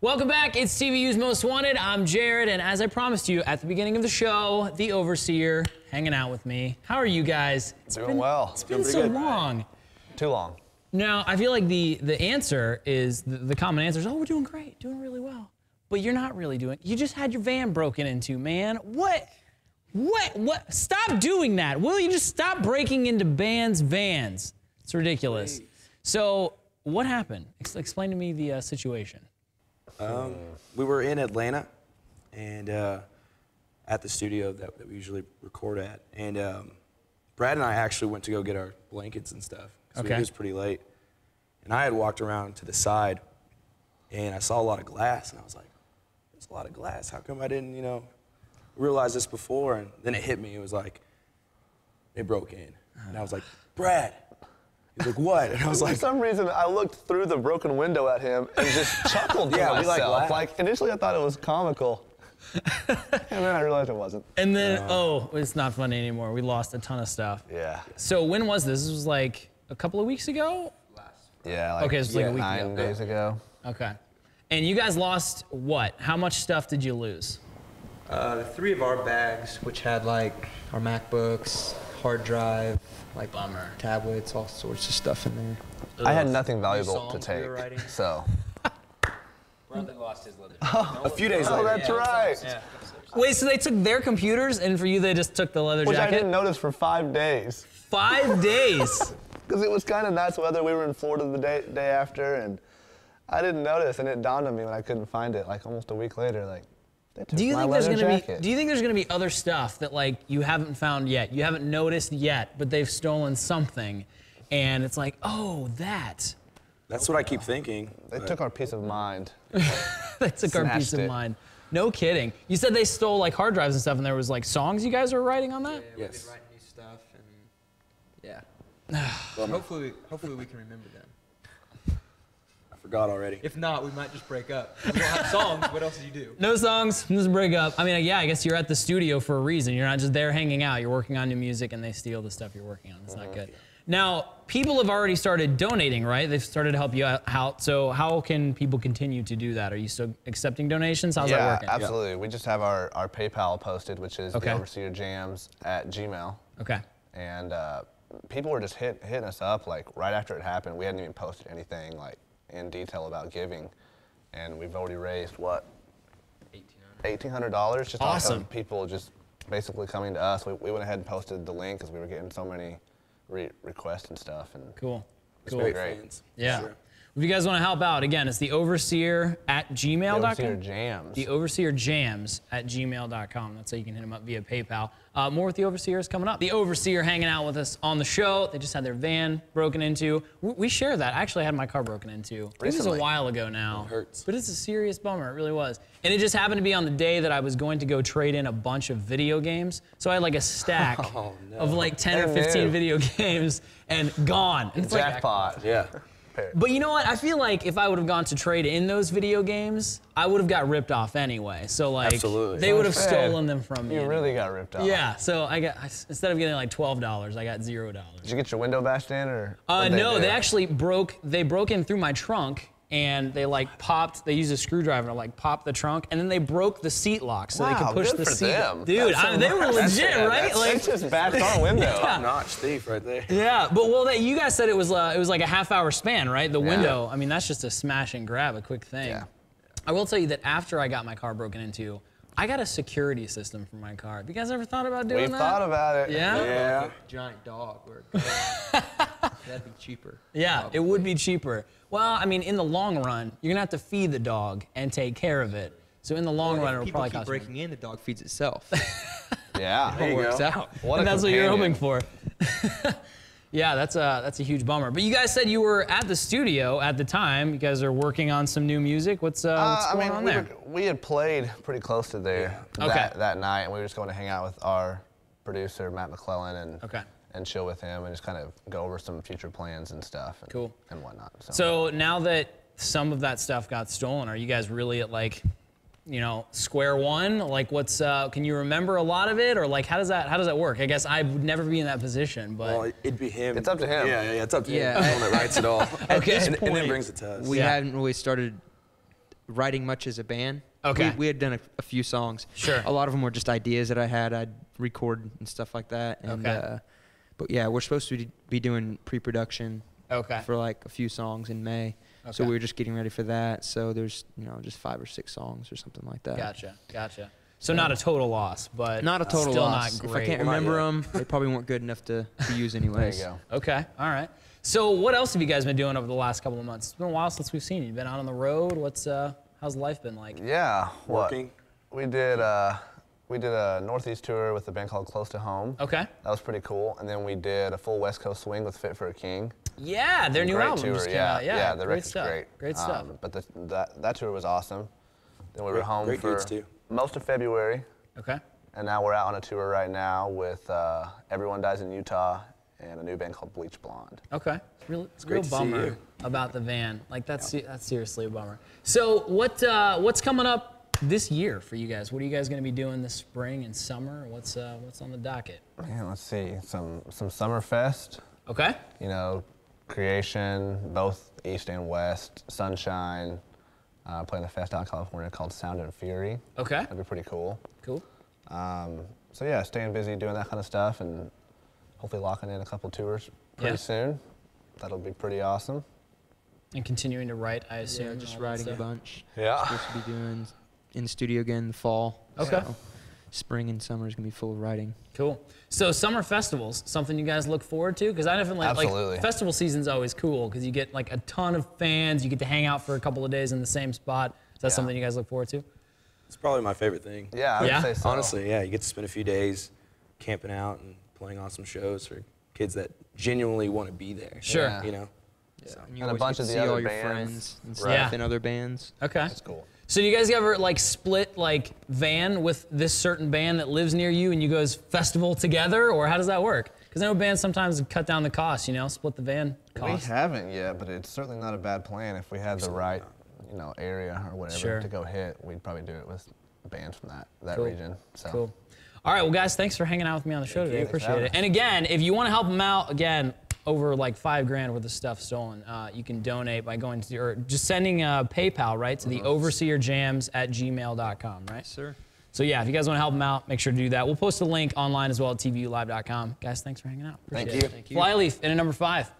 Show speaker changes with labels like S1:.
S1: Welcome back. It's TVU's Most Wanted. I'm Jared, and as I promised you at the beginning of the show, the Overseer hanging out with me. How are you guys?
S2: Doing well.
S1: It's been so long.
S2: Too long.
S1: Now, I feel like the answer is, the common answer is, oh, we're doing great, doing really well. But you're not really doing, you just had your van broken into, man. What? Stop doing that. Will you just stop breaking into bands' vans? It's ridiculous. Please. So, what happened? Explain to me the situation.
S3: We were in Atlanta, and at the studio that we usually record at, and Brad and I actually went to go get our blankets and stuff, because it was pretty late. And I had walked around to the side, and I saw a lot of glass, and I was like, there's a lot of glass. How come I didn't, realize this before? And then it hit me. It was like, it broke in. And I was like, Brad. He's like, what? And I was like,
S2: for some reason, I looked through the broken window at him and just chuckled to myself. Like, initially, I thought it was comical. And then I realized it wasn't.
S1: And then, oh, it's not funny anymore. We lost a ton of stuff.
S2: Yeah.
S1: So when was this? This was like a couple of weeks ago?
S2: Yeah, like,
S1: okay, it was like a week
S2: 9 days ago.
S1: Okay. And you guys lost what? How much stuff did you lose?
S4: 3 of our bags, which had like our MacBooks, hard drive, like tablets, all sorts of stuff in there.
S2: I had nothing valuable to take, so.
S5: Bradley lost his leather.
S3: A few days later.
S2: Oh, that's right.
S5: Yeah.
S1: Wait, so they took their computers, and for you, they just took the leather
S2: Which
S1: jacket?
S2: I didn't notice for 5 days.
S1: 5 days?
S2: Because it was kind of nice weather. We were in Florida the day after, and I didn't notice, and it dawned on me when I couldn't find it, like almost a week later, like, they took my leather jacket.
S1: Do you think there's gonna be other stuff that like you haven't found yet, you haven't noticed yet, but they've stolen something, and it's like, oh, that.
S3: That's what I keep thinking.
S2: They took our peace of mind.
S1: They took our peace of mind. No kidding. You said they stole like hard drives and stuff, and there was like songs you guys were writing on that?
S4: Yeah, we've been writing new stuff, and yeah. hopefully we can remember them.
S3: I forgot already.
S4: If not, we might just break up. We don't have songs. What else do you do?
S1: No songs. Just break up. I mean, yeah, I guess you're at the studio for a reason. You're not just there hanging out. You're working on new music, and they steal the stuff you're working on. It's not good. Now, people have already started donating, right? They've started to help you out. So how can people continue to do that? Are you still accepting donations? How's that working?
S2: Absolutely. Yeah. We just have our PayPal posted, which is theoverseerjams@gmail.com.
S1: Okay.
S2: And people were just hitting us up, like, right after it happened. We hadn't even posted anything, like, in detail about giving. And we've already raised, what? $1,800. Just
S1: awesome.
S2: Off of people just basically coming to us. We went ahead and posted the link because we were getting so many requests and stuff. And
S1: cool.
S2: It's been great.
S1: Yeah. Sure. If you guys want to help out, again, it's theoverseer@gmail.com.
S2: The Overseer Jams.
S1: Theoverseerjams@gmail.com. That's how you can hit them up via PayPal. More with the Overseers coming up. The Overseer hanging out with us on the show. They just had their van broken into. We share that. I actually had my car broken into. Recently. It was a while ago now.
S3: It hurts.
S1: But it's a serious bummer. It really was. And it just happened to be on the day that I was going to go trade in a bunch of video games. So I had like a stack of like 10 or 15 video games and gone. And it's
S2: jackpot.
S3: Like, yeah.
S1: But you know what? I feel like if I would have gone to trade in those video games, I would have got ripped off anyway. So like, they would have stolen them from me.
S2: You really got ripped off.
S1: Yeah. So I got, instead of getting like $12, I got $0.
S2: Did you get your window bashed in, or?
S1: No, they actually broke in through my trunk. And they like popped, they used a screwdriver to like pop the trunk, and then they broke the seat lock so they could push the seat.
S2: Them.
S1: Dude, they were legit, right?
S2: Like, they just bashed our window.
S3: Top-notch thief right there.
S1: Yeah, but you guys said it was like a half-hour span, right? The window, I mean, that's just a smash and grab, a quick thing. Yeah. I will tell you that after I got my car broken into, I got a security system for my car. Have you guys ever thought about doing that?
S2: We thought about it.
S1: Yeah?
S3: Yeah.
S4: Like a giant dog or a goat. That'd be cheaper.
S1: Yeah,
S4: probably.
S1: It would be cheaper. Well, I mean, in the long run, you're gonna have to feed the dog and take care of it. So in the long run, it'll probably cost.
S4: People keep breaking in, the dog feeds itself.
S2: Yeah,
S4: it works out.
S1: And that's what you're hoping for. Yeah, that's a huge bummer. But you guys said you were at the studio at the time. You guys are working on some new music. What's going on there?
S2: We had played pretty close to there that night, and we were just going to hang out with our producer, Matt McClellan, and chill with him and just kind of go over some future plans and stuff and whatnot.
S1: So now that some of that stuff got stolen, are you guys really at like, you know, square one? Like what's, can you remember a lot of it? Or like, how does that work? I guess I would never be in that position, but.
S3: Well, it'd be him.
S2: It's up to him.
S3: Yeah, it's up to him. He's the one that writes it all.
S1: Okay.
S3: And then brings it to us.
S4: We hadn't really started writing much as a band.
S1: Okay.
S4: We had done a few songs.
S1: Sure.
S4: A lot of them were just ideas that I'd record and stuff like that. And,
S1: Okay.
S4: But yeah, we're supposed to be doing pre-production for like a few songs in May. Okay. So we were just getting ready for that. So there's, just 5 or 6 songs or something like that.
S1: Gotcha. So not a total loss, but
S4: not a total
S1: still
S4: loss.
S1: not great.
S4: If I can't remember them, they probably weren't good enough to use anyways.
S2: There you go.
S1: Okay, all right. So what else have you guys been doing over the last couple of months? It's been a while since we've seen you. You've been out on the road. How's life been like?
S2: Yeah,
S3: Working.
S2: We did a Northeast tour with a band called Close to Home.
S1: Okay.
S2: That was pretty cool. And then we did a full West Coast swing with Fit for a King.
S1: Yeah, their new album
S2: tour.
S1: just came out. Yeah,
S2: the
S1: great
S2: record's
S1: stuff.
S2: great.
S1: Great stuff.
S2: But that tour was awesome. Then we were home
S3: great
S2: for
S3: dudes too.
S2: most of February.
S1: Okay.
S2: And now we're out on a tour right now with Everyone Dies in Utah and a new band called Bleach Blonde.
S1: Okay. It's a
S3: great
S1: real
S3: to see
S1: bummer
S3: you.
S1: about the van. Like that's seriously a bummer. So what's coming up this year for you guys? What are you guys going to be doing this spring and summer? What's on the docket?
S2: Man, let's see. Some Summerfest.
S1: Okay.
S2: Creation, both East and West. Sunshine. Playing a fest out in California called Sound and Fury.
S1: Okay.
S2: That'd be pretty cool.
S1: Cool.
S2: So yeah, staying busy doing that kind of stuff and hopefully locking in a couple tours pretty soon. That'll be pretty awesome.
S1: And continuing to write, I assume.
S4: Yeah, just writing a bunch.
S2: Yeah.
S4: Supposed to be doing in the studio again in the fall.
S1: Okay.
S4: So spring and summer is gonna be full of writing.
S1: Cool. So summer festivals, something you guys look forward to? Because I definitely
S2: Absolutely.
S1: like festival season's always cool because you get like a ton of fans. You get to hang out for a couple of days in the same spot. Is that something you guys look forward to?
S3: It's probably my favorite thing.
S2: Yeah, I would say so.
S3: Honestly, yeah, you get to spend a few days camping out and playing awesome shows for kids that genuinely want to be there.
S1: Sure.
S2: Yeah.
S4: Yeah,
S3: So.
S4: and you
S2: And a
S4: always
S2: bunch
S4: get
S2: of
S4: to
S2: the
S4: see
S2: other
S4: all your
S2: bands.
S4: friends and
S2: Right.
S4: stuff in other bands.
S1: Okay.
S2: That's cool.
S1: So do you guys ever like split like van with this certain band that lives near you and you guys festival together, or how does that work? Because I know bands sometimes cut down the cost, split the van cost.
S2: We haven't yet, but it's certainly not a bad plan. If we had the right, area or whatever to go hit, we'd probably do it with bands from that region. So.
S1: Cool. All right, well, guys, thanks for hanging out with me on the show today. I appreciate it.
S2: us.
S1: And again, if you want to help them out, again, over like $5,000 worth of stuff stolen, you can donate by going to or just sending a PayPal right to the overseerjams@gmail.com, right?
S4: Sir.
S1: So yeah, if you guys want to help them out, make sure to do that. We'll post a link online as well at TVUlive.com. Guys, thanks for hanging out. Appreciate
S2: Thank you.
S1: it. Flyleaf in at number 5.